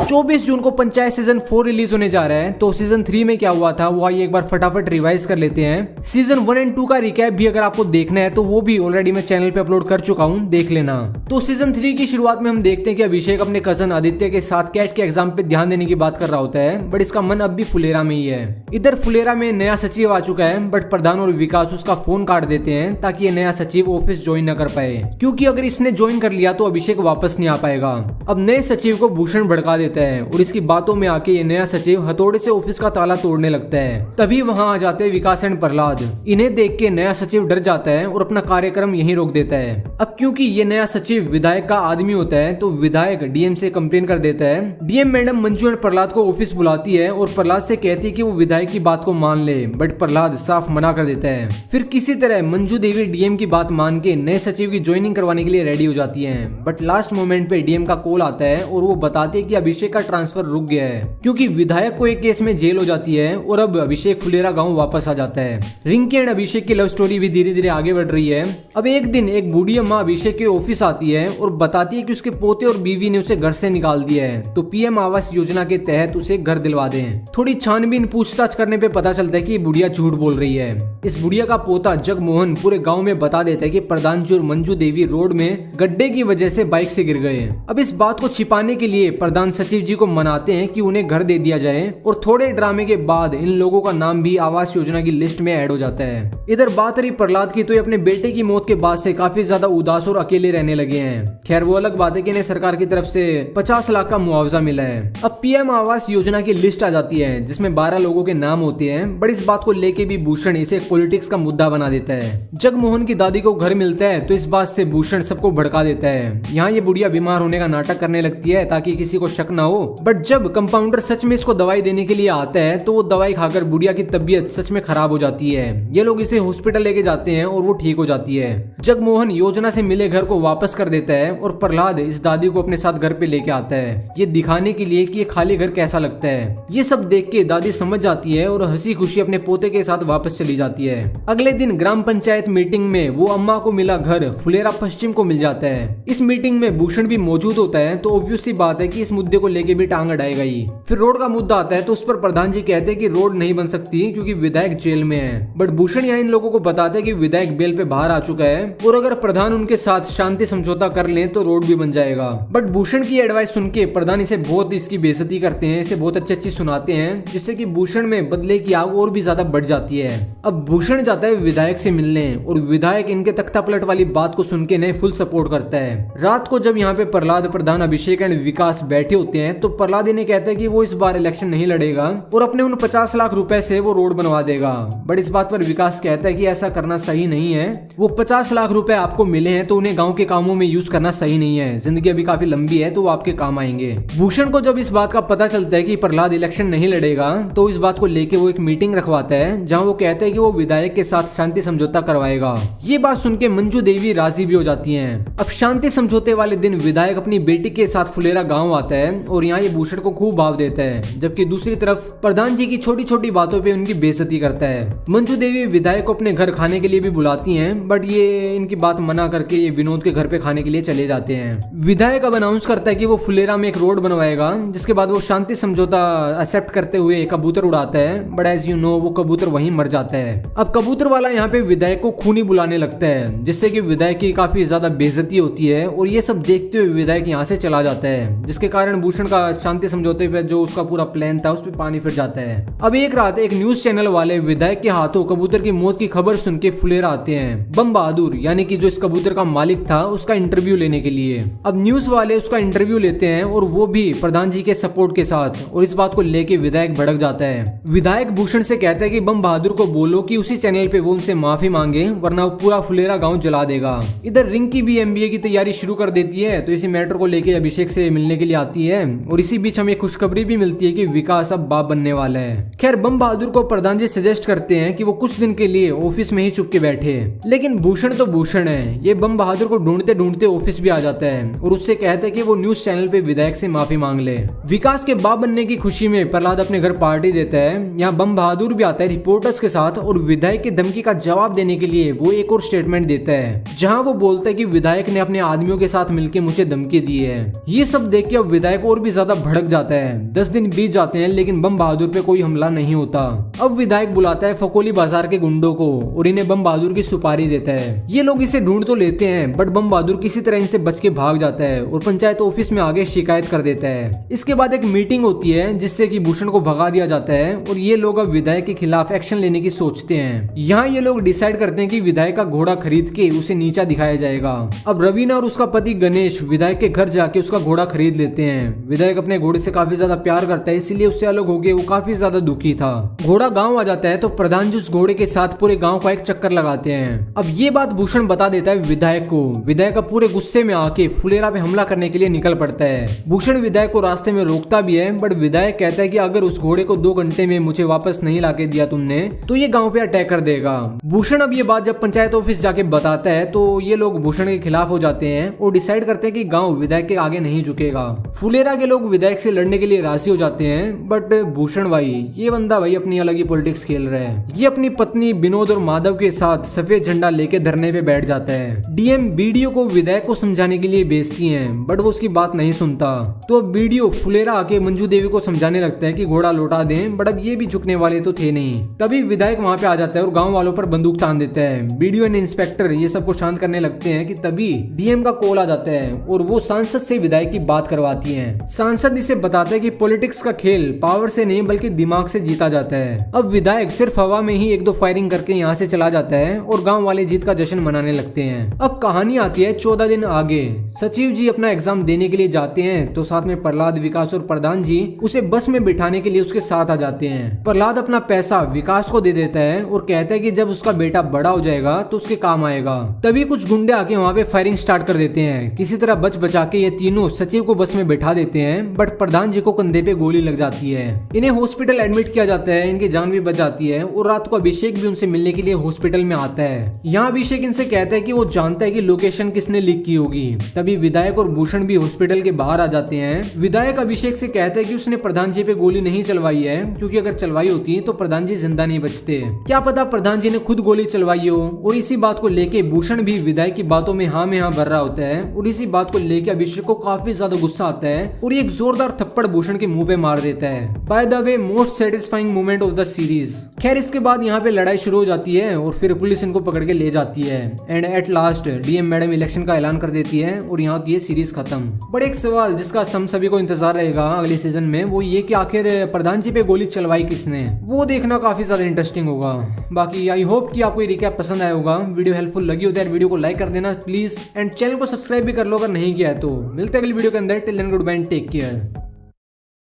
24 जून को panchayat season 4 release होने जा रहा है, तो सीजन 3 में क्या हुआ था वो आइए एक बार फटाफट रिवाइज कर लेते हैं। सीजन 1 एंड 2 का रिकैप भी अगर आपको देखना है तो वो भी ऑलरेडी मैं चैनल पे अपलोड कर चुका हूँ, देख लेना। तो सीजन 3 की शुरुआत में हम देखते हैं कि अभिषेक अपने कजन आदित्य के साथ कैट के एग्जाम पे ध्यान देने की बात कर रहा होता है, बट इसका मन अब भी फुलेरा में ही है। इधर फुलेरा में नया सचिव आ चुका है, बट प्रधान और विकास उसका फोन काट देते हैं ताकि ये नया सचिव ऑफिस ज्वाइन न कर पाए, क्योंकि अगर इसने ज्वाइन कर लिया तो अभिषेक वापस नहीं आ पाएगा। अब नए सचिव को भूषण भड़का देता है और इसकी बातों में आके ये नया सचिव हथौड़े से ऑफिस का ताला तोड़ने लगता है। तभी वहां आ जाते हैं विकास एंड प्रहलाद। इन्हें देख के नया सचिव डर जाता है और अपना कार्यक्रम यहीं रोक देता है। अब क्योंकि ये नया सचिव विधायक का आदमी होता है तो विधायक डीएम से कंप्लेन कर देता है। DM madam Manju and Prahlad को ऑफिस बुलाती है और प्रहलाद से कहती है कि वो विधायक की बात को मान ले, बट प्रहलाद साफ मना कर देता है। फिर किसी तरह मंजू देवी डीएम की बात मान के नए सचिव की ज्वाइनिंग करवाने के लिए रेडी हो जाती है, बट लास्ट मोमेंट पे डीएम का कॉल आता है और वो बताते हैं कि अभिषेक का ट्रांसफर रुक गया है क्योंकि विधायक को एक केस में जेल हो जाती है और अब अभिषेक फुलेरा गांव वापस आ जाता है। रिंकी एंड अभिषेक की लव स्टोरी भी धीरे धीरे आगे बढ़ रही है। अब एक दिन एक बूढ़ी अम्मा अभिषेक के ऑफिस आती है और बताती है कि उसके पोते और बीवी ने उसे घर से निकाल दिया है, तो पीएम आवास योजना के तहत उसे घर दिलवा दें। थोड़ी छानबीन पूछताछ करने पे पता चलता है कि बुढ़िया झूठ बोल रही है। इस बुढ़िया का पोता जगमोहन पूरे गांव में बता देता है कि प्रधान जी और मंजू देवी रोड में गड्ढे की वजह से बाइक से गिर गए। अब इस बात को छिपाने के लिए प्रधान सचिव जी को मनाते हैं कि उन्हें घर दे दिया जाए और थोड़े ड्रामे के बाद इन लोगों का नाम भी आवास योजना की लिस्ट में ऐड हो जाता है। इधर बात रही प्रहलाद की, तो ये अपने बेटे की मौत के बाद से काफी ज्यादा उदास और अकेले रहने लगे हैं। खैर वो अलग बात है कि इन्हें सरकार की तरफ से 50 लाख का मुआवजा मिला है। अब पीएम आवास योजना की लिस्ट आ जाती है जिसमें 12 लोगों के नाम होते हैं, बट इस बात को लेके भी भूषण इसे पॉलिटिक्स का मुद्दा बना देता है। जगमोहन की दादी को घर मिलता है तो इस बात से भूषण सबको भड़का देता है। यहाँ ये बुढ़िया बीमार होने का नाटक करने लगती है ताकि किसी को शक ना हो, बट जब कंपाउंडर सच में इसको दवाई देने के लिए आता है तो वो दवाई खाकर बुढ़िया की तबीयत सच में खराब हो जाती है। ये लोग इसे हॉस्पिटल लेके जाते हैं और वो ठीक हो जाती है। जगमोहन योजना से मिले घर को वापस कर देता है और प्रहलाद इस दादी को अपने साथ घर पे लेके आता है, ये दिखाने के लिए कि ये खाली घर कैसा लगता है। ये सब देख के दादी समझ जाती है और हंसी खुशी अपने पोते के साथ वापस चली जाती है। अगले दिन ग्राम पंचायत मीटिंग में वो अम्मा को मिला घर फुलेरा पश्चिम को मिल जाता है। इस मीटिंग में भूषण भी मौजूद होता है, तो ऑब्वियस सी बात है कि इस मुद्दे को लेके भी टांग अड़ाएगा ही। फिर रोड का मुद्दा आता है तो उस पर प्रधान जी कहते हैं कि रोड नहीं बन सकती क्योंकि विधायक जेल में है, बट भूषण यहाँ इन लोगों को बताते हैं कि विधायक बेल पे बाहर आ चुका है और अगर प्रधान उनके साथ शांति समझौता कर ले तो रोड भी बन जाएगा। बट भूषण की एडवाइस सुन के प्रधान इसे बहुत इसकी बेइज्जती करते हैं, इसे बहुत अच्छी सुनाते हैं, जिससे कि भूषण में बदले की आग और भी ज्यादा बढ़ जाती है। अब भूषण जाता है विधायक से मिलने और विधायक इनके तख्ता पलट वाली बात को सुन के इन्हें फुल सपोर्ट करता है। रात को जब यहाँ पे प्रहलाद, प्रधान, अभिषेक एंड विकास बैठे होते हैं तो प्रहलाद इन्हें कहता है कि वो इस बार इलेक्शन नहीं लड़ेगा और अपने उन 50 लाख रुपए से वो रोड बनवा देगा। बट इस बात पर विकास कहता है कि ऐसा करना सही नहीं है, वो 50 लाख रुपए आपको मिले हैं तो उन्हें गाँव के कामों में यूज करना सही नहीं है, जिंदगी अभी काफी लंबी है तो वो आपके काम आएंगे। भूषण को जब इस बात का पता चलता है कि प्रहलाद इलेक्शन नहीं लड़ेगा तो इस बात को लेके वो एक मीटिंग रखवाता है जहाँ वो कहता है कि वो विधायक के साथ शांति समझौता करवाएगा। ये बात सुन के मंजू देवी राजी भी हो जाती हैं। अब शांति समझौते वाले दिन विधायक अपनी बेटी के साथ फुलेरा गांव आता है और यहाँ ये भूषण को खूब भाव देता है, जबकि दूसरी तरफ प्रधान जी की छोटी छोटी बातों पे उनकी बेइज्जती करता है। मंजू देवी विधायक को अपने घर खाने के लिए भी बुलाती हैं, बट ये इनकी बात मना करके ये विनोद के घर पे खाने के लिए चले जाते हैं। विधायक अब अनाउंस करता है कि वो फुलेरा में एक रोड बनवाएगा, जिसके बाद वो शांति समझौता एक्सेप्ट करते हुए कबूतर उड़ाता है, बट एज यू नो वो कबूतर वहीं मर जाता है। अब कबूतर वाला यहाँ पे विधायक को खूनी बुलाने लगता है, जिससे कि विधायक की काफी ज्यादा बेइज्जती होती है और ये सब देखते हुए विधायक यहाँ से चला जाता है, जिसके कारण भूषण का शांति समझौते पे जो उसका पूरा प्लान था उस पे पानी फिर जाता है। अब एक रात एक न्यूज चैनल वाले विधायक के हाथों कबूतर की मौत की खबर सुन के फुलेरा आते हैं बम बहादुर यानी कि जो इस कबूतर का मालिक था उसका इंटरव्यू लेने के लिए। अब न्यूज वाले उसका इंटरव्यू लेते हैं और वो भी प्रधान जी के सपोर्ट के साथ, और इस बात को लेके विधायक भड़क जाता है। विधायक भूषण से कहता है कि बम बहादुर को बोलो कि उसी चैनल पे वो उनसे माफी मांगे वरना वो पूरा फुलेरा गांव जला देगा। इधर रिंकी भी एमबीए की तैयारी शुरू कर देती है तो इसी मैटर को लेके अभिषेक से मिलने के लिए आती है और इसी बीच हमें खुशखबरी भी मिलती है कि विकास अब बाप बनने वाला है। खैर बम बहादुर को प्रधान जी सजेस्ट करते हैं कि वो कुछ दिन के लिए ऑफिस में ही चुप के बैठे, लेकिन भूषण तो भूषण है, ये बम बहादुर को ढूंढते ढूंढते ऑफिस भी आ जाता है और उससे कहता है कि वो न्यूज चैनल पे विधायक से माफी मांग ले। विकास के बाप बनने की खुशी में प्रहलाद अपने घर पार्टी देता है। यहाँ बम बहादुर भी आता है रिपोर्टर्स के साथ और विधायक की धमकी का जवाब देने के लिए वो एक और स्टेटमेंट देता है जहाँ वो बोलता है कि विधायक ने अपने आदमियों के साथ मिलकर मुझे धमकी दी है। ये सब देख के अब विधायक और और भी ज्यादा भड़क जाता है। 10 दिन बीत जाते हैं लेकिन बम बहादुर पे कोई हमला नहीं होता। अब विधायक बुलाता है फकोली बाजार के गुंडों को और इन्हें बम बहादुर की सुपारी देता है। ये लोग इसे ढूंढ तो लेते हैं बट बम बहादुर किसी तरह इनसे बच के भाग जाता है और पंचायत ऑफिस में आगे शिकायत कर देता है। इसके बाद एक मीटिंग होती है जिससे कि भूषण को भगा दिया जाता है और ये लोग अब विधायक के खिलाफ एक्शन लेने की सोचते हैं। यहाँ ये लोग डिसाइड करते हैं कि विधायक का घोड़ा खरीद के उसे नीचा दिखाया जाएगा। अब रवीना और उसका पति गणेश विधायक के घर जाके उसका घोड़ा खरीद लेते हैं। विधायक अपने घोड़े से काफी ज्यादा प्यार करता है इसीलिए उससे अलग हो गए वो काफी ज्यादा दुखी था। घोड़ा गाँव आ जाता है तो प्रधान जी उस घोड़े के साथ पूरे गाँव का एक चक्कर लगाते हैं। अब ये बात भूषण बता देता है विधायक को। विधायक का पूरे गुस्से में आके फुलेरा पे हमला करने के लिए निकल पड़ता है। भूषण विधायक को रास्ते में रोकता भी है बट विधायक कहता है कि अगर उस घोड़े को 2 घंटे में मुझे वापस नहीं लाके दिया तुमने तो ये गांव पे अटैक कर देगा। भूषण अब ये बात जब पंचायत ऑफिस जाके बताता है तो ये लोग भूषण के खिलाफ हो जाते हैं और डिसाइड करते हैं कि गांव विधायक के आगे नहीं झुकेगा। फुलेरा के लोग विधायक से लड़ने के लिए राजी हो जाते हैं बट भूषण भाई ये बंदा भाई अपनी अलग ही पॉलिटिक्स खेल रहा है। ये अपनी पत्नी विनोद और माधव के साथ सफेद झंडा लेके धरने पे बैठ जाता है। डीएम बीडीओ को विधायक को समझाने के लिए भेजती है बट वो उसकी बात नहीं सुनता। तो अब बीडीओ फुलेरा आके मंजू देवी को समझाने लगता है कि घोड़ा लौटा दें बट अब ये भी झुकने वाले तो थे नहीं। तभी विधायक वहां पे आ जाता है और गांव वालों पर बंदूक तान देता है। बीडीओ एंड इंस्पेक्टर ये सबको शांत करने लगते हैं कि तभी डीएम का कॉल आ जाता है और वो सांसद से विधायक की बात करवाती है। सांसद इसे बताता है कि पॉलिटिक्स का खेल पावर से नहीं बल्कि दिमाग से जीता जाता है। अब विधायक सिर्फ हवा में ही 1-2 फायरिंग करके यहाँ से चला जाता है और गाँव वाले जीत का जश्न मनाने लगते हैं। अब कहानी आती है 14 दिन आगे। सचिव जी अपना एग्जाम देने के लिए जाते हैं तो साथ में प्रहलाद, विकास और प्रधान जी उसे बस में बिठाने के लिए उसके साथ आ जाते हैं। प्रहलाद अपना पैसा विकास को दे देता है और कहता है कि जब उसका बेटा बड़ा हो जाएगा तो उसके काम आएगा। तभी कुछ गुंडे आके वहाँ पे फायरिंग स्टार्ट कर देते हैं। किसी तरह बच बचा के ये तीनों सचिव को बस में बैठा देते हैं बट प्रधान जी को कंधे पे गोली लग जाती है। इन्हें हॉस्पिटल एडमिट किया जाता है, इनकी जान भी बच जाती है और रात को अभिषेक भी उनसे मिलने के लिए हॉस्पिटल में आता है। यहाँ अभिषेक इनसे कहता है कि वो जानता है कि लोकेशन किसने लीक की होगी। तभी विधायक और भूषण भी हॉस्पिटल के बाहर आ जाते हैं। विधायक अभिषेक से कहता है कि उसने प्रधान जी पे गोली नहीं चलवाई है क्योंकि अगर चलवाई होती तो प्रधान जी जिंदा नहीं बचते। क्या पता प्रधान जी ने खुद गोली चलवाई हो। और इसी बात को लेके भूषण भी विधायक की बातों में हाँ में हाँ भर रहा होता है और इसी बात को लेके अभिषेक को काफी ज्यादा गुस्सा आता है और एक जोरदार थप्पड़ भूषण के मुंह पे मार देता है। By the way most satisfying moment of the series. खैर इसके बाद यहाँ पे लड़ाई शुरू हो जाती है और फिर पुलिस इनको पकड़ के ले जाती है and at last DM madam election का ऐलान कर देती है और यहाँ की सीरीज खत्म। बट एक सवाल जिसका हम सभी को इंतजार रहेगा अगले सीजन में वो ये कि आखिर प्रधान जी पे गोली चलवाई किसने, वो देखना काफी ज्यादा इंटरेस्टिंग होगा। बाकी आई होप कि आपको ये रिकैप पसंद आया होगा। वीडियो हेल्पफुल लगी हो तो यार वीडियो को लाइक कर देना प्लीज एंड चैनल को सब्सक्राइब भी कर लो अगर नहीं किया है तो। मिलते हैं अगली वीडियो के अंदर। Till then goodbye and take care.